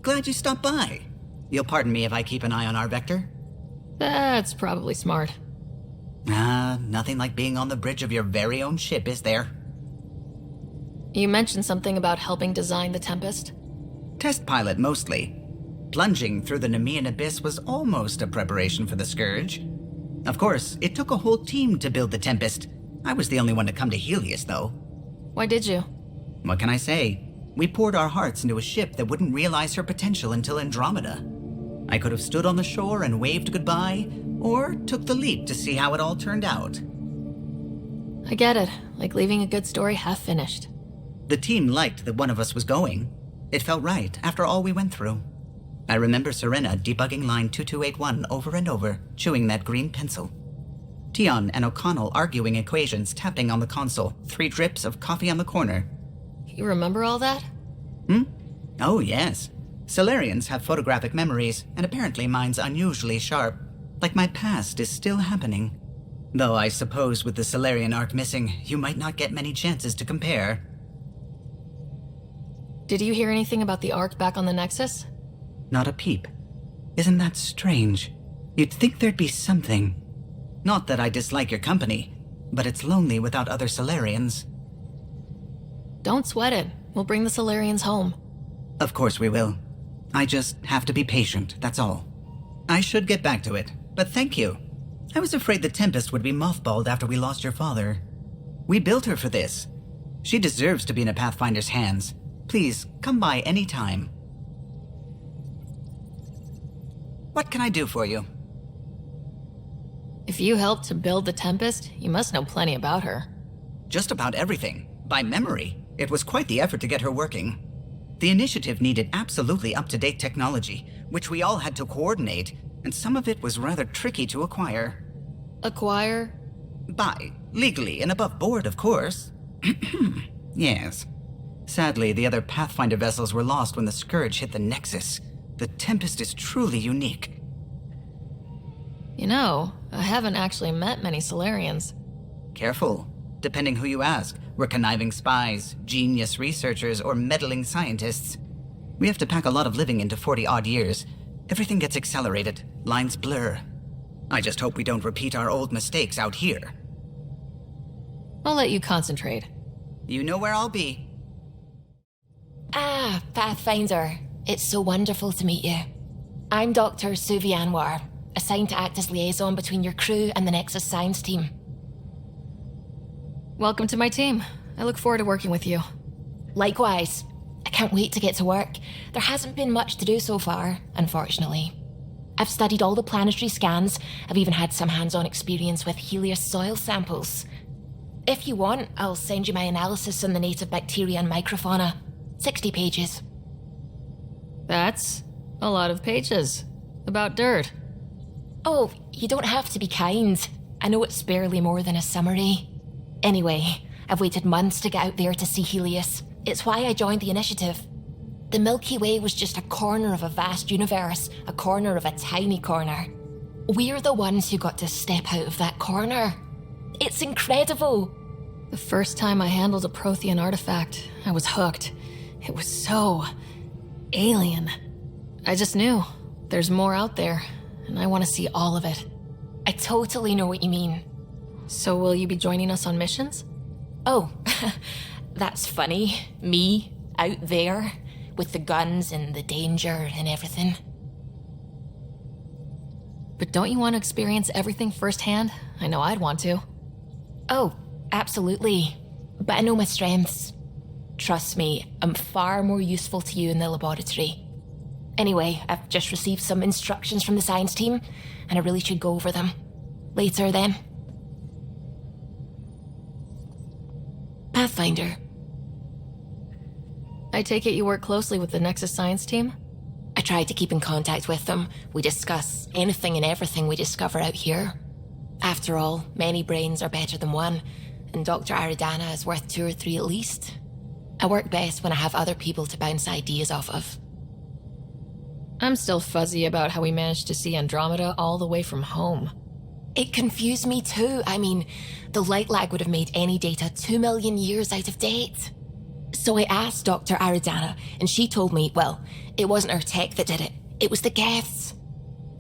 glad you stopped by. You'll pardon me if I keep an eye on our vector? That's probably smart. Nothing like being on the bridge of your very own ship, is there? You mentioned something about helping design the Tempest? Test pilot, mostly. Plunging through the Nemean abyss was almost a preparation for the Scourge. Of course, it took a whole team to build the Tempest. I was the only one to come to Helios, though. Why did you? What can I say? We poured our hearts into a ship that wouldn't realize her potential until Andromeda. I could have stood on the shore and waved goodbye, or took the leap to see how it all turned out. I get it, like leaving a good story half-finished. The team liked that one of us was going. It felt right after all we went through. I remember Serena debugging line 2281 over and over, chewing that green pencil. Tion and O'Connell arguing equations, tapping on the console, 3 drips of coffee on the corner. You remember all that? Oh, yes. Solarians have photographic memories, and apparently mine's unusually sharp. Like my past is still happening. Though I suppose with the Solarian arc missing, you might not get many chances to compare. Did you hear anything about the arc back on the Nexus? Not a peep. Isn't that strange? You'd think there'd be something. Not that I dislike your company, but it's lonely without other Solarians. Don't sweat it. We'll bring the Solarians home. Of course we will. I just have to be patient, that's all. I should get back to it, but thank you. I was afraid the Tempest would be mothballed after we lost your father. We built her for this. She deserves to be in a Pathfinder's hands. Please, come by any time. What can I do for you? If you helped to build the Tempest, you must know plenty about her. Just about everything. By memory. It was quite the effort to get her working. The initiative needed absolutely up-to-date technology, which we all had to coordinate, and some of it was rather tricky to acquire. Acquire? Buy. Legally and above board, of course. Yes. Sadly, the other Pathfinder vessels were lost when the Scourge hit the Nexus. The Tempest is truly unique. You know, I haven't actually met many Solarians. Careful. Depending who you ask, we're conniving spies, genius researchers, or meddling scientists. We have to pack a lot of living into 40-odd years. Everything gets accelerated, lines blur. I just hope we don't repeat our old mistakes out here. I'll let you concentrate. You know where I'll be. Ah, Pathfinder. It's so wonderful to meet you. I'm Dr. Suvi I, assigned to act as liaison between your crew and the Nexus science team. Welcome to my team. I look forward to working with you. Likewise. I can't wait to get to work. There hasn't been much to do so far, unfortunately. I've studied all the planetary scans. I've even had some hands-on experience with Helios soil samples. If you want, I'll send you my analysis on the native bacteria and microfauna. 60 pages. That's a lot of pages. About dirt. Oh, you don't have to be kind. I know it's barely more than a summary. Anyway, I've waited months to get out there to see Helios. It's why I joined the initiative. The Milky Way was just a corner of a vast universe, a corner of a tiny corner. We're the ones who got to step out of that corner. It's incredible. The first time I handled a Prothean artifact, I was hooked. It was so alien. I just knew there's more out there, and I want to see all of it. I totally know what you mean. So will you be joining us on missions? Oh, that's funny. Me, out there, with the guns and the danger and everything. But don't you want to experience everything firsthand? I know I'd want to. Oh, absolutely. But I know my strengths. Trust me, I'm far more useful to you in the laboratory. Anyway, I've just received some instructions from the science team, and I really should go over them. Later, then. Pathfinder. I take it you work closely with the Nexus science team? I try to keep in contact with them. We discuss anything and everything we discover out here. After all, many brains are better than one, and Dr. Aridana is worth 2 or 3 at least. I work best when I have other people to bounce ideas off of. I'm still fuzzy about how we managed to see Andromeda all the way from home. It confused me too. I mean, the light lag would have made any data 2 million years out of date. So I asked Dr. Aridana, and she told me, well, it wasn't her tech that did it. It was the Geths.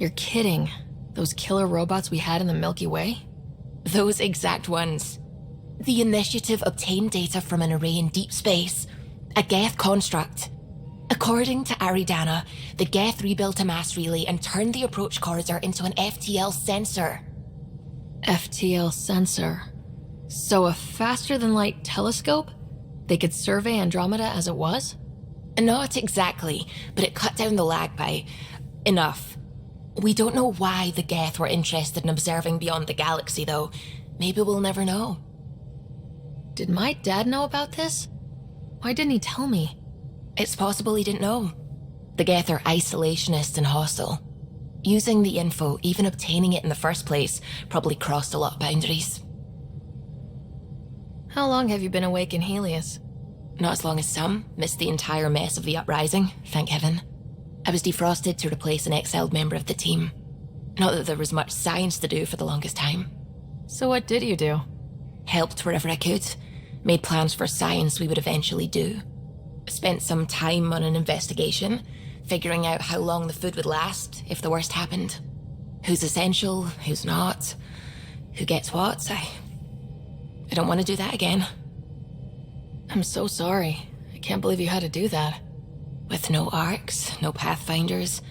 You're kidding. Those killer robots we had in the Milky Way? Those exact ones. The initiative obtained data from an array in deep space, a Geth construct. According to Aridana, the Geth rebuilt a mass relay and turned the approach corridor into an FTL sensor. FTL sensor. So a faster-than-light telescope? They could survey Andromeda as it was? Not exactly, but it cut down the lag by enough. We don't know why the Geth were interested in observing beyond the galaxy, though. Maybe we'll never know. Did my dad know about this? Why didn't he tell me? It's possible he didn't know. The Geth are isolationist and hostile. Using the info, even obtaining it in the first place, probably crossed a lot of boundaries. How long have you been awake in Helios? Not as long as some. Missed the entire mess of the uprising, thank heaven. I was defrosted to replace an exiled member of the team. Not that there was much science to do for the longest time. So what did you do? Helped wherever I could. Made plans for science we would eventually do. Spent some time on an investigation, figuring out how long the food would last if the worst happened. Who's essential, who's not, who gets what. I don't want to do that again. I'm so sorry. I can't believe you had to do that. With no arcs, no pathfinders,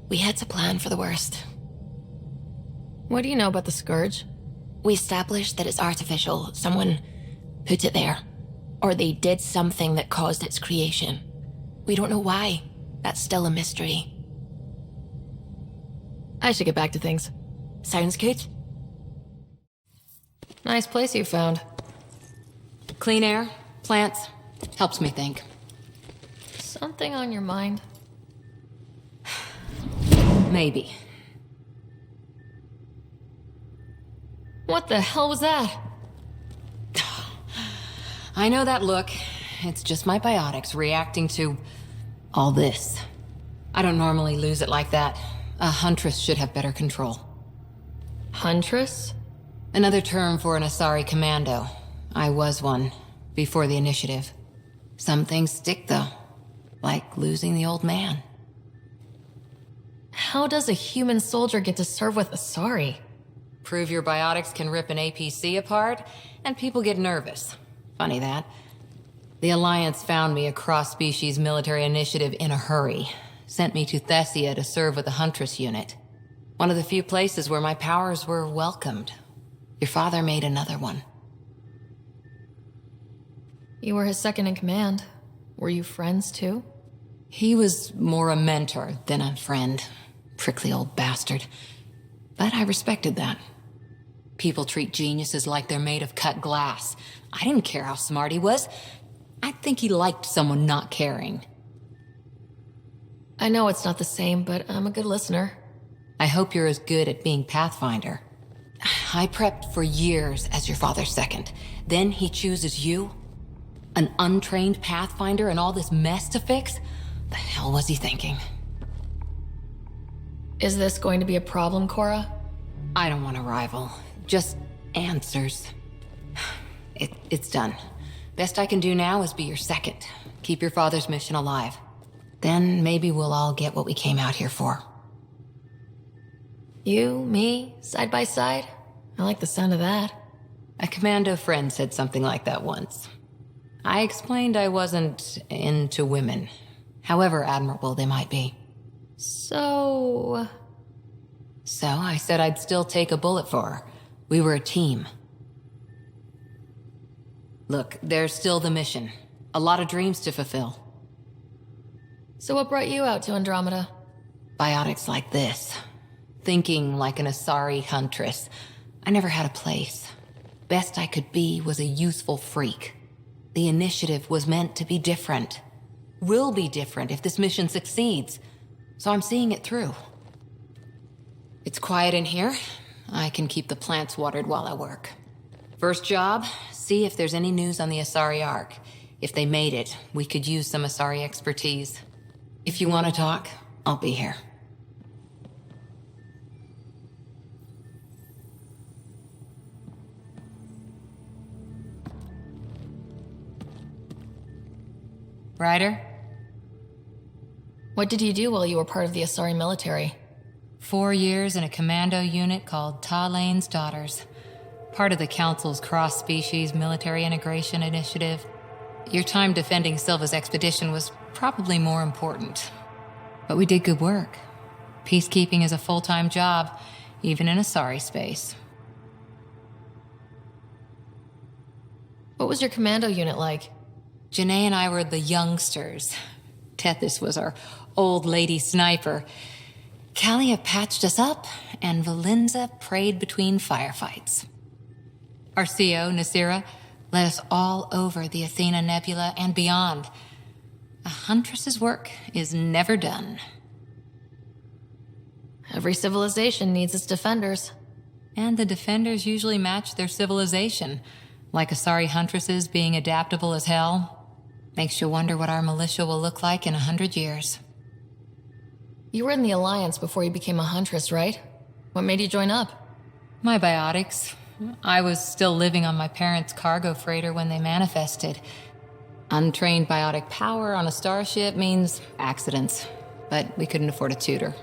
we had to plan for the worst. What do you know about the Scourge? We established that it's artificial. Someone put it there. Or they did something that caused its creation. We don't know why. That's still a mystery. I should get back to things. Sounds good. Nice place you found. Clean air, plants, helps me think. Something on your mind? Maybe. What the hell was that? I know that look. It's just my biotics reacting to all this. I don't normally lose it like that. A huntress should have better control. Huntress? Another term for an Asari commando. I was one, before the initiative. Some things stick, though. Like losing the old man. How does a human soldier get to serve with Asari? Prove your biotics can rip an APC apart, and people get nervous. Funny that. The Alliance found me a cross-species military initiative in a hurry. Sent me to Thessia to serve with the Huntress unit. One of the few places where my powers were welcomed. Your father made another one. You were his second in command. Were you friends, too? He was more a mentor than a friend. Prickly old bastard. But I respected that. People treat geniuses like they're made of cut glass. I didn't care how smart he was. I think he liked someone not caring. I know it's not the same, but I'm a good listener. I hope you're as good at being Pathfinder. I prepped for years as your father's second. Then he chooses you? An untrained Pathfinder and all this mess to fix? The hell was he thinking? Is this going to be a problem, Cora? I don't want a rival. Just answers. It's done. Best I can do now is be your second. Keep your father's mission alive. Then maybe we'll all get what we came out here for. You, me, side by side? I like the sound of that. A commando friend said something like that once. I explained I wasn't into women, however admirable they might be. So I said I'd still take a bullet for her. We were a team. Look, there's still the mission. A lot of dreams to fulfill. So what brought you out to Andromeda? Biotics like this. Thinking like an Asari huntress. I never had a place. Best I could be was a useful freak. The initiative was meant to be different. Will be different if this mission succeeds. So I'm seeing it through. It's quiet in here. I can keep the plants watered while I work. First job, see if there's any news on the Asari Ark. If they made it, we could use some Asari expertise. If you want to talk, I'll be here. Ryder? What did you do while you were part of the Asari military? 4 years in a commando unit called Ta Lane's Daughters. Part of the Council's cross-species military integration initiative. Your time defending Silva's expedition was probably more important. But we did good work. Peacekeeping is a full-time job, even in Asari space. What was your commando unit like? Janae and I were the youngsters. Tethys was our old lady sniper. Kalia patched us up, and Valenza prayed between firefights. Our CO, Nasira, led us all over the Athena Nebula and beyond. A huntress's work is never done. Every civilization needs its defenders. And the defenders usually match their civilization, like Asari huntresses being adaptable as hell. Makes you wonder what our militia will look like in 100 years. You were in the Alliance before you became a huntress, right? What made you join up? My biotics. I was still living on my parents' cargo freighter when they manifested. Untrained biotic power on a starship means accidents, but we couldn't afford a tutor.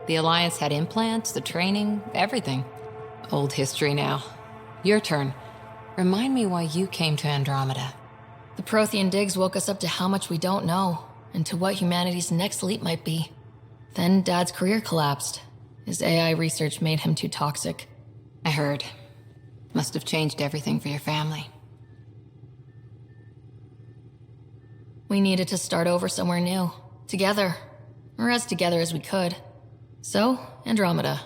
The Alliance had implants, the training, everything. Old history now. Your turn. Remind me why you came to Andromeda. The Prothean digs woke us up to how much we don't know, and to what humanity's next leap might be. Then Dad's career collapsed. His AI research made him too toxic. I heard. Must have changed everything for your family. We needed to start over somewhere new. Together. Or as together as we could. So, Andromeda.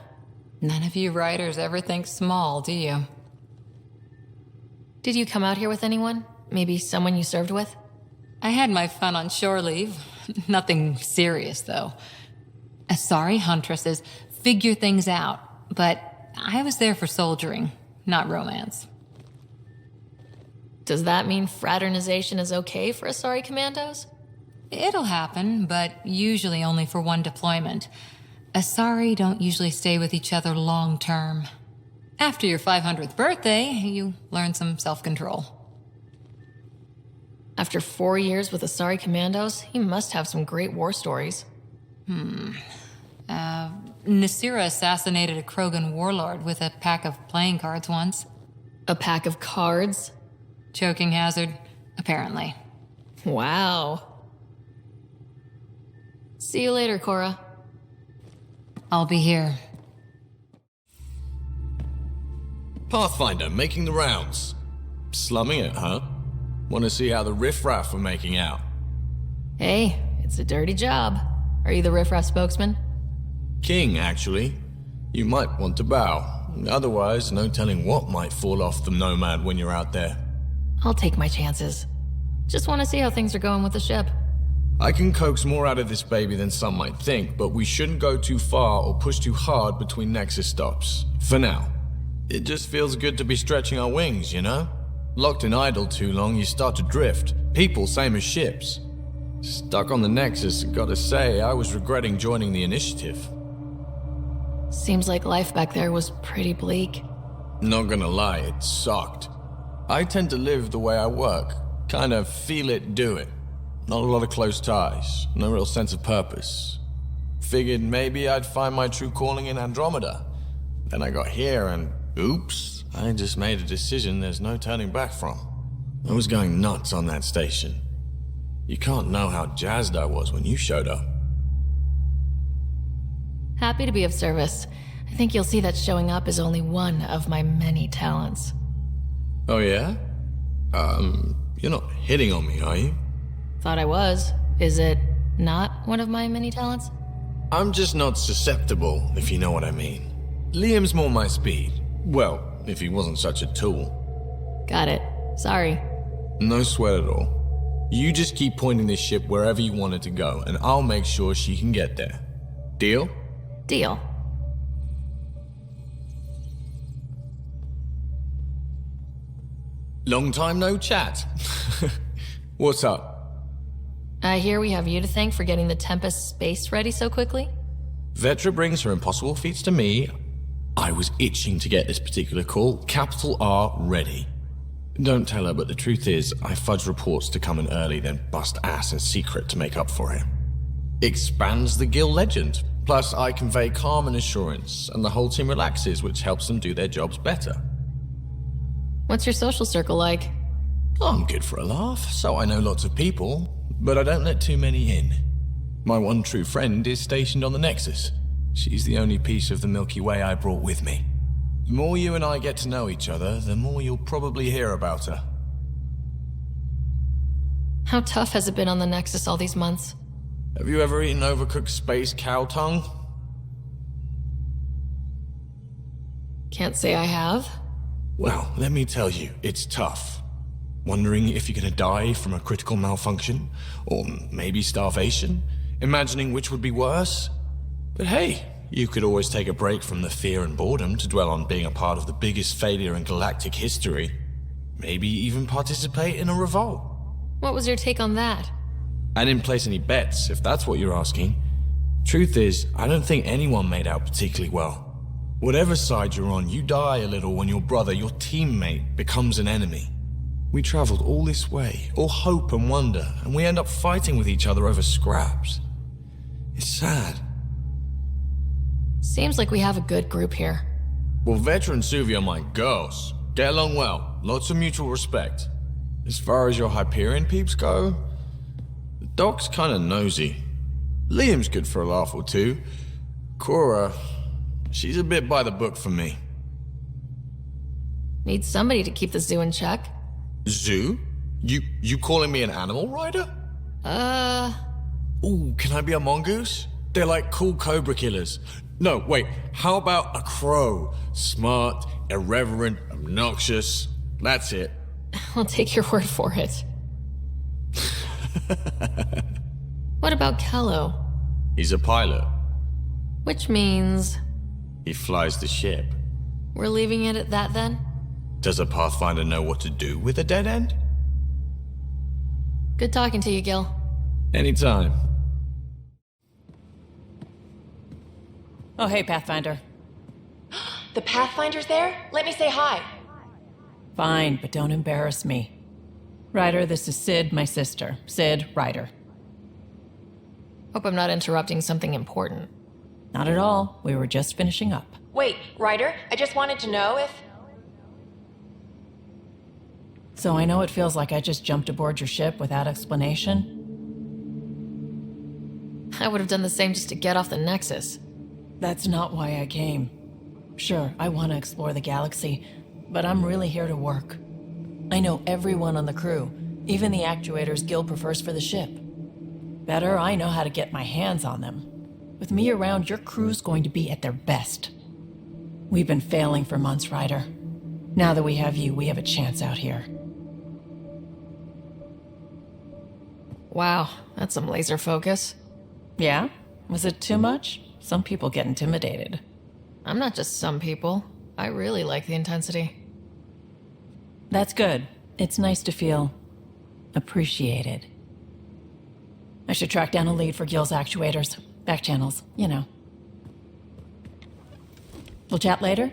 None of you writers ever think small, do you? Did you come out here with anyone? Maybe someone you served with? I had my fun on shore leave. Nothing serious, though. Asari huntresses figure things out, but I was there for soldiering, not romance. Does that mean fraternization is okay for Asari commandos? It'll happen, but usually only for one deployment. Asari don't usually stay with each other long term. After your 500th birthday, you learn some self-control. After 4 years with Asari commandos, he must have some great war stories. Nasira assassinated a Krogan warlord with a pack of playing cards once. A pack of cards? Choking hazard, apparently. Wow. See you later, Cora. I'll be here. Pathfinder making the rounds. Slumming it, huh? Want to see how the riffraff are making out? Hey, it's a dirty job. Are you the riffraff spokesman? King, actually. You might want to bow. Otherwise, no telling what might fall off the Nomad when you're out there. I'll take my chances. Just want to see how things are going with the ship. I can coax more out of this baby than some might think, but we shouldn't go too far or push too hard between Nexus stops. For now. It just feels good to be stretching our wings, you know? Locked in idle too long, you start to drift. People, same as ships. Stuck on the Nexus, gotta say, I was regretting joining the initiative. Seems like life back there was pretty bleak. Not gonna lie, it sucked. I tend to live the way I work. Kind of feel it, do it. Not a lot of close ties, no real sense of purpose. Figured maybe I'd find my true calling in Andromeda. Then I got here and, oops, I just made a decision there's no turning back from. I was going nuts on that station. You can't know how jazzed I was when you showed up. Happy to be of service. I think you'll see that showing up is only one of my many talents. Oh yeah? You're not hitting on me, are you? Thought I was. Is it not one of my many talents? I'm just not susceptible, if you know what I mean. Liam's more my speed. Well, if he wasn't such a tool. Got it. Sorry. No sweat at all. You just keep pointing this ship wherever you want it to go, and I'll make sure she can get there. Deal? Deal. Long time no chat. What's up? I hear we have you to thank for getting the Tempest space ready so quickly? Vetra brings her impossible feats to me. I was itching to get this particular call. Capital R ready. Don't tell her, but the truth is, I fudge reports to come in early, then bust ass in secret to make up for it. Expands the guild legend. Plus, I convey calm and assurance, and the whole team relaxes, which helps them do their jobs better. What's your social circle like? I'm good for a laugh, so I know lots of people, but I don't let too many in. My one true friend is stationed on the Nexus. She's the only piece of the Milky Way I brought with me. The more you and I get to know each other, the more you'll probably hear about her. How tough has it been on the Nexus all these months? Have you ever eaten overcooked space cow tongue? Can't say I have. Well, let me tell you, it's tough. Wondering if you're gonna die from a critical malfunction, or maybe starvation, imagining which would be worse. But hey, you could always take a break from the fear and boredom to dwell on being a part of the biggest failure in galactic history. Maybe even participate in a revolt. What was your take on that? I didn't place any bets, if that's what you're asking. Truth is, I don't think anyone made out particularly well. Whatever side you're on, you die a little when your brother, your teammate, becomes an enemy. We traveled all this way, all hope and wonder, and we end up fighting with each other over scraps. It's sad. Seems like we have a good group here. Well, Veteran Suvi are my girls. Get along well, lots of mutual respect. As far as your Hyperion peeps go, the doc's kinda nosy. Liam's good for a laugh or two. Cora, she's a bit by the book for me. Need somebody to keep the zoo in check. Zoo? You calling me an animal rider? Ooh, can I be a mongoose? They're like cool cobra killers. No, wait, how about a crow? Smart, irreverent, obnoxious. That's it. I'll take your word for it. What about Kello? He's a pilot. Which means He flies the ship. we're leaving it at that then? Does a Pathfinder know what to do with a dead end? Good talking to you, Gil. Anytime. Oh, hey, Pathfinder. The Pathfinder's there? Let me say hi. Fine, but don't embarrass me. Ryder, this is Sid, my sister. Sid Ryder. Hope I'm not interrupting something important. Not at all. We were just finishing up. Wait, Ryder, I just wanted to know if... So I know it feels like I just jumped aboard your ship without explanation. I would have done the same just to get off the Nexus. That's not why I came. Sure, I want to explore the galaxy, but I'm really here to work. I know everyone on the crew, even the actuators Gil prefers for the ship. Better, I know how to get my hands on them. With me around, your crew's going to be at their best. We've been failing for months, Ryder. Now that we have you, we have a chance out here. Wow, that's some laser focus. Yeah? Was it too much? Some people get intimidated. I'm not just some people. I really like the intensity. That's good. It's nice to feel appreciated. I should track down a lead for Gil's actuators. Back channels, you know. We'll chat later?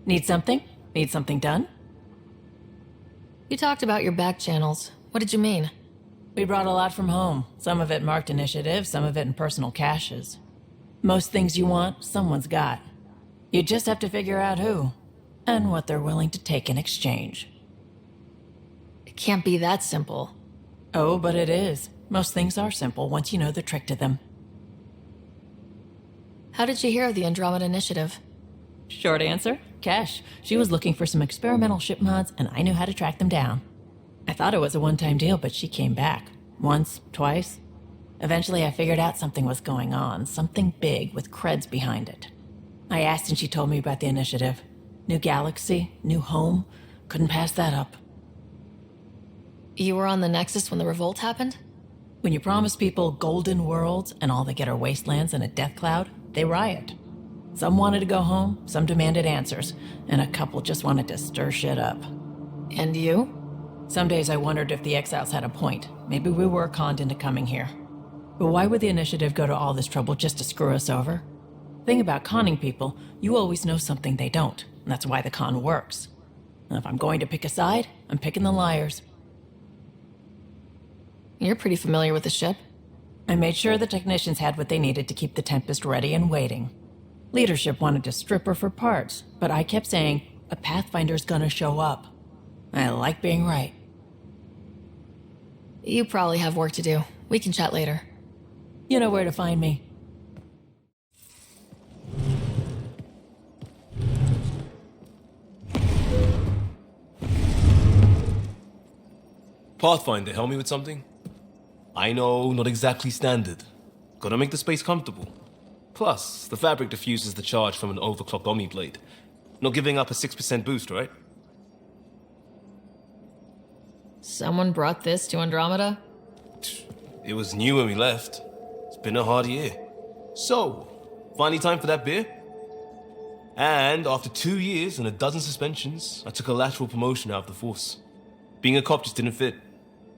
Need something? Need something done? You talked about your back channels. What did you mean? We brought a lot from home. Some of it marked initiative, some of it in personal caches. Most things you want, someone's got. You just have to figure out who, and what they're willing to take in exchange. It can't be that simple. Oh, but it is. Most things are simple once you know the trick to them. How did you hear of the Andromeda Initiative? Short answer, Cash. She was looking for some experimental ship mods, and I knew how to track them down. I thought it was a one-time deal, but she came back. Once, twice. Eventually I figured out something was going on, something big with creds behind it. I asked and she told me about the initiative. New galaxy, new home. Couldn't pass that up. You were on the Nexus when the revolt happened? When you promise people golden worlds and all they get are wastelands and a death cloud, they riot. Some wanted to go home, some demanded answers, and a couple just wanted to stir shit up. And you? Some days I wondered if the exiles had a point. Maybe we were conned into coming here. But why would the initiative go to all this trouble just to screw us over? Thing about conning people, you always know something they don't, and that's why the con works. And if I'm going to pick a side, I'm picking the liars. You're pretty familiar with the ship. I made sure the technicians had what they needed to keep the Tempest ready and waiting. Leadership wanted to strip her for parts, but I kept saying, a Pathfinder's gonna show up. I like being right. You probably have work to do. We can chat later. You know where to find me. Pathfinder, help me with something? I know, not exactly standard. Gotta make the space comfortable. Plus, the fabric diffuses the charge from an overclocked Omni blade. Not giving up a 6% boost, right? Someone brought this to Andromeda? It was new when we left. It's been a hard year. So, finally time for that beer? And after 2 years and a dozen suspensions, I took a lateral promotion out of the force. Being a cop just didn't fit.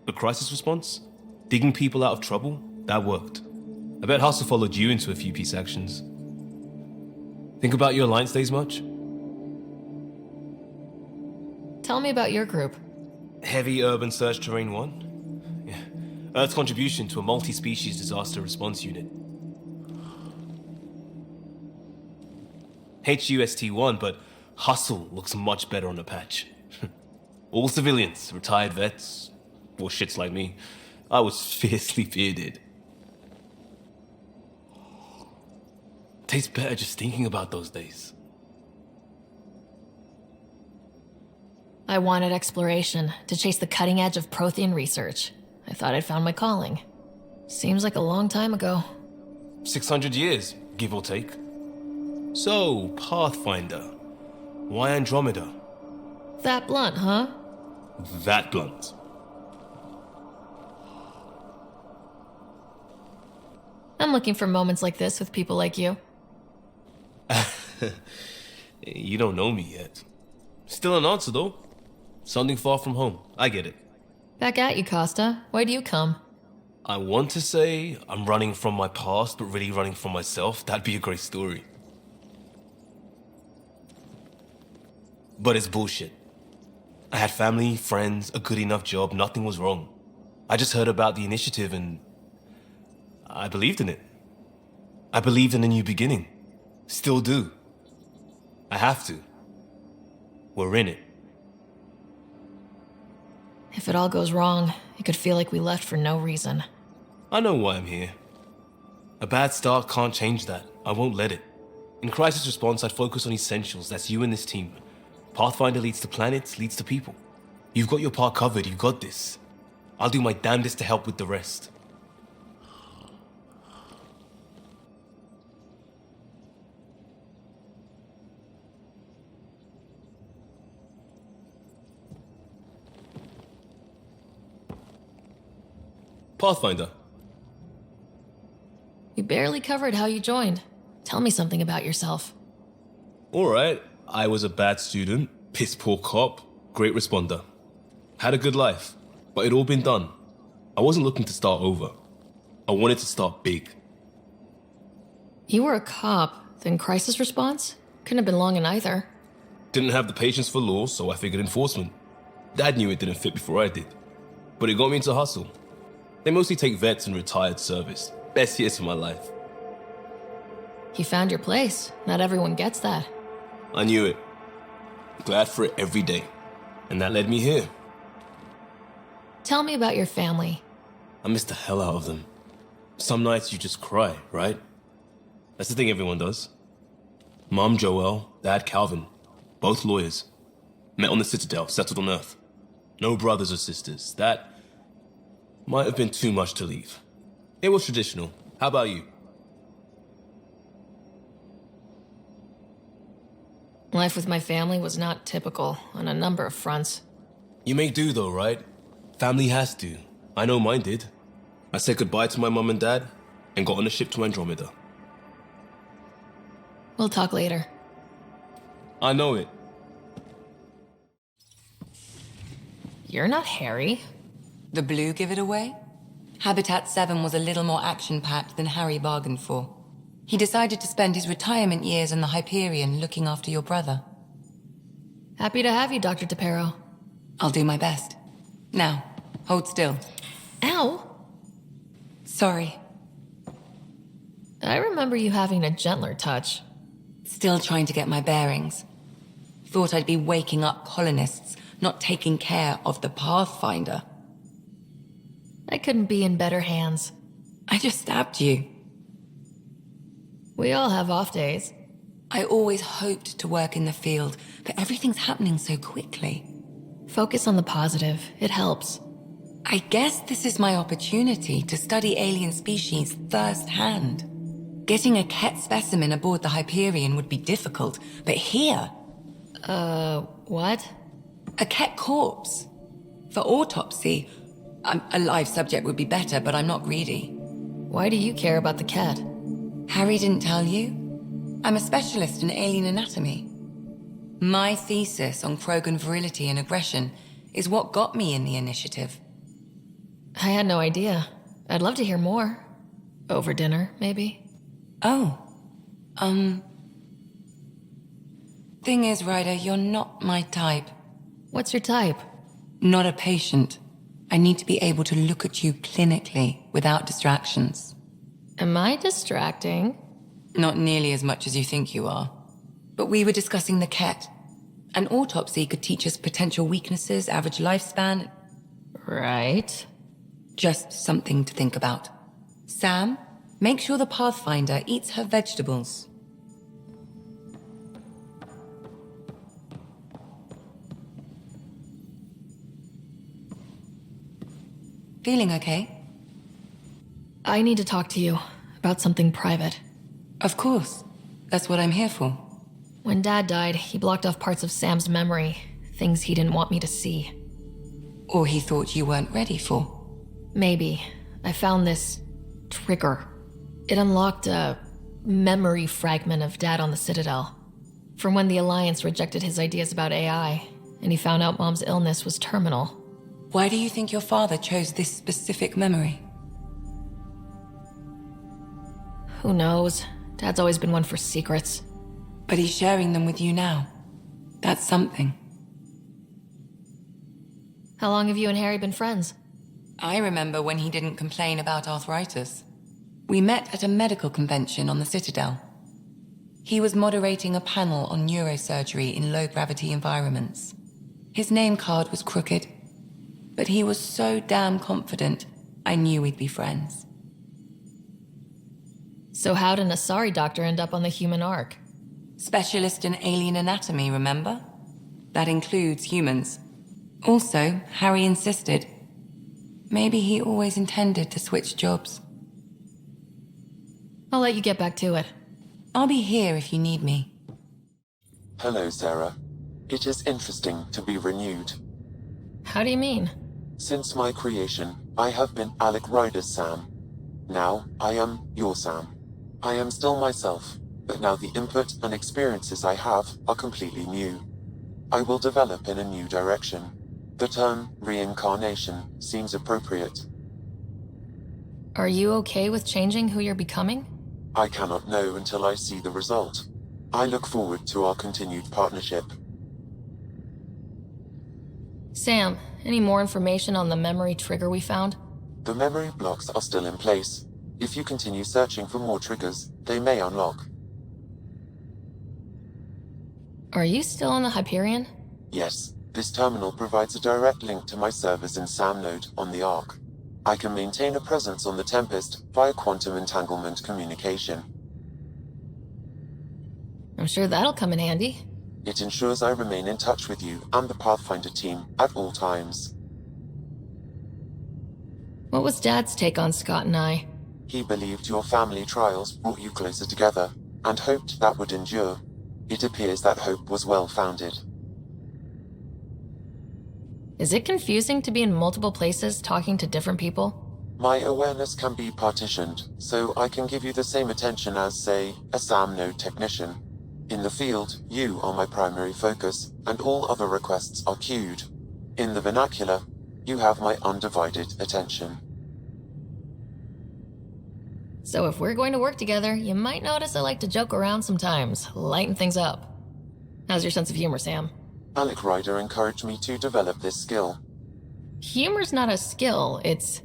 But crisis response? Digging people out of trouble? That worked. I bet Hustle followed you into a few peace actions. Think about your Alliance days much? Tell me about your group. Heavy Urban Search Terrain 1? Yeah. Earth's contribution to a multi-species disaster response unit. HUST-1, but Hustle looks much better on the patch. All civilians, retired vets, or shits like me. I was fiercely bearded. Tastes better just thinking about those days. I wanted exploration, to chase the cutting edge of Prothean research. I thought I'd found my calling. Seems like a long time ago. 600 years, give or take. So, Pathfinder. Why Andromeda? That blunt, huh? That blunt. I'm looking for moments like this with people like you. You don't know me yet. Still an answer, though. Something far from home. I get it. Back at you, Costa. Why do you come? I want to say I'm running from my past, but really running from myself. That'd be a great story. But it's bullshit. I had family, friends, a good enough job, nothing was wrong. I just heard about the initiative and I believed in it. I believed in a new beginning. Still do. I have to. We're in it. If it all goes wrong, it could feel like we left for no reason. I know why I'm here. A bad start can't change that. I won't let it. In crisis response, I'd focus on essentials. That's you and this team. Pathfinder leads to planets, leads to people. You've got your part covered. You've got this. I'll do my damnedest to help with the rest. Pathfinder. You barely covered how you joined. Tell me something about yourself. Alright, I was a bad student, piss poor cop, great responder. Had a good life, but it'd all been done. I wasn't looking to start over. I wanted to start big. You were a cop, then crisis response? Couldn't have been long in either. Didn't have the patience for law, so I figured enforcement. Dad knew it didn't fit before I did. But it got me into Hustle. They mostly take vets and retired service. Best years of my life. You found your place. Not everyone gets that. I knew it. Glad for it every day. And that led me here. Tell me about your family. I miss the hell out of them. Some nights you just cry, right? That's the thing everyone does. Mom Joelle, Dad Calvin. Both lawyers. Met on the Citadel, settled on Earth. No brothers or sisters. That might have been too much to leave. It was traditional. How about you? Life with my family was not typical on a number of fronts. You may do though, right? Family has to. I know mine did. I said goodbye to my mom and dad and got on a ship to Andromeda. We'll talk later. I know it. You're not Harry. The blue give it away? Habitat 7 was a little more action-packed than Harry bargained for. He decided to spend his retirement years in the Hyperion looking after your brother. Happy to have you, Dr. DePero. I'll do my best. Now, hold still. Ow! Sorry. I remember you having a gentler touch. Still trying to get my bearings. Thought I'd be waking up colonists, not taking care of the Pathfinder. I couldn't be in better hands. I just stabbed you. We all have off days. I always hoped to work in the field, but everything's happening so quickly. Focus on the positive. It helps. I guess this is my opportunity to study alien species firsthand. Getting a Ket specimen aboard the Hyperion would be difficult, but here... What? A Ket corpse. For autopsy, a live subject would be better, but I'm not greedy. Why do you care about the cat? Harry didn't tell you? I'm a specialist in alien anatomy. My thesis on Krogan virility and aggression is what got me in the initiative. I had no idea. I'd love to hear more. Over dinner, maybe? Oh. Thing is, Ryder, you're not my type. What's your type? Not a patient. I need to be able to look at you clinically without distractions. Am I distracting? Not nearly as much as you think you are. But we were discussing the Ket. An autopsy could teach us potential weaknesses, average lifespan. Right. Just something to think about. Sam, make sure the Pathfinder eats her vegetables. Feeling okay? I need to talk to you about something private. Of course. That's what I'm here for. When Dad died, he blocked off parts of Sam's memory, things he didn't want me to see. Or he thought you weren't ready for. Maybe. I found this trigger. It unlocked a memory fragment of Dad on the Citadel. From when the Alliance rejected his ideas about AI, and he found out Mom's illness was terminal. Why do you think your father chose this specific memory? Who knows? Dad's always been one for secrets. But he's sharing them with you now. That's something. How long have you and Harry been friends? I remember when he didn't complain about arthritis. We met at a medical convention on the Citadel. He was moderating a panel on neurosurgery in low-gravity environments. His name card was crooked, but he was so damn confident, I knew we'd be friends. So how did an Asari doctor end up on the human ark? Specialist in alien anatomy, remember? That includes humans. Also, Harry insisted. Maybe he always intended to switch jobs. I'll let you get back to it. I'll be here if you need me. Hello, Sarah. It is interesting to be renewed. How do you mean? Since my creation, I have been Alec Ryder's Sam. Now, I am your Sam. I am still myself, but now the input and experiences I have are completely new. I will develop in a new direction. The term reincarnation seems appropriate. Are you okay with changing who you're becoming? I cannot know until I see the result. I look forward to our continued partnership. Sam, any more information on the memory trigger we found? The memory blocks are still in place. If you continue searching for more triggers, they may unlock. Are you still on the Hyperion? Yes, this terminal provides a direct link to my servers in SAM node on the Ark. I can maintain a presence on the Tempest via quantum entanglement communication. I'm sure that'll come in handy. It ensures I remain in touch with you and the Pathfinder team at all times. What was Dad's take on Scott and I? He believed your family trials brought you closer together, and hoped that would endure. It appears that hope was well-founded. Is it confusing to be in multiple places talking to different people? My awareness can be partitioned, so I can give you the same attention as, say, a SAM node technician. In the field, you are my primary focus, and all other requests are queued. In the vernacular, you have my undivided attention. So if we're going to work together, you might notice I like to joke around sometimes, lighten things up. How's your sense of humor, Sam? Alec Ryder encouraged me to develop this skill. Humor's not a skill, it's...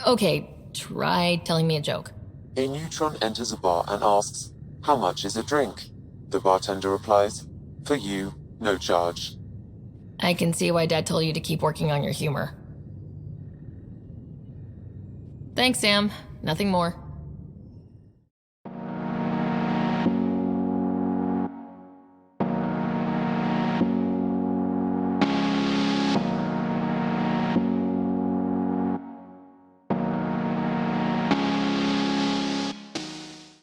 Okay, try telling me a joke. A neutron enters a bar and asks, "How much is a drink?" The bartender replies, "For you, no charge." I can see why Dad told you to keep working on your humor. Thanks, Sam. Nothing more.